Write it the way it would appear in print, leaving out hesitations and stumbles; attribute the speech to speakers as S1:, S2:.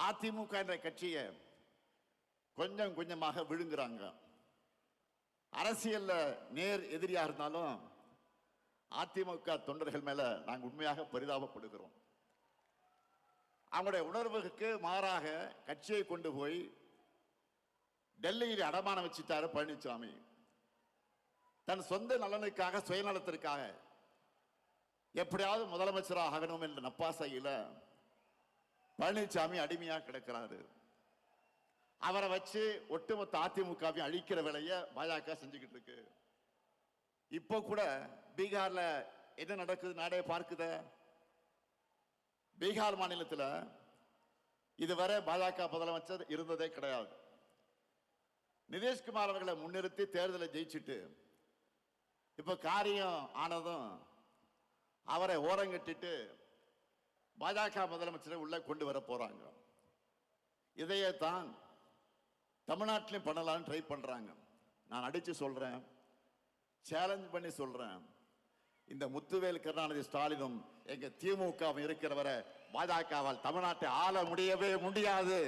S1: அதிமுக என்ற கட்சியை கொஞ்சம் கொஞ்சமாக விழுங்குறாங்க. அரசியல்ல நேர் எதிரியா இருந்தாலும் அதிமுக தொண்டர்கள் மேல நாங்கள் உண்மையாக பரிதாபப்படுகிறோம். அவங்களுடைய உணர்வுக்கு மாறாக கட்சியை கொண்டு போய் டெல்லியில் அடமானம் வச்சுட்டாரு பழனிசாமி. தன் சொந்த நலனுக்காக சுயநலத்திற்காக எப்படியாவது முதலமைச்சராக ஆகணும் என்ற நப்பாசையில் பழனிசாமி அடிமையாக கிடக்கிறாரு. அவரை வச்சு ஒட்டுமொத்த அதிமுகவை அழிக்கிற வேலையை பாஜக செஞ்சுக்கிட்டு இருக்கு. இப்போ கூட பீகார்ல என்ன நடக்குது நாடே பார்க்குத. பீகார் மாநிலத்தில் இதுவரை பாஜக முதலமைச்சர் இருந்ததே கிடையாது. நிதிஷ்குமார் அவர்களை முன்னிறுத்தி தேர்தலை ஜெயிச்சுட்டு இப்ப காரியம் ஆனதும் அவரை ஓரங்கட்டிட்டு பாஜக முதலமைச்சரை உள்ள கொண்டு வர போறாங்க. இதையே தான் தமிழ்நாட்டிலையும் பண்ணலாம்னு ட்ரை பண்றாங்க. நான் அடிச்சு சொல்றேன், சேலஞ்ச் பண்ணி சொல்றேன், இந்த முத்துவேல் கருணாநிதி ஸ்டாலினும் எங்க திமுக இருக்கிறவரை பாஜகவால் தமிழ்நாட்டை ஆள முடியவே முடியாது.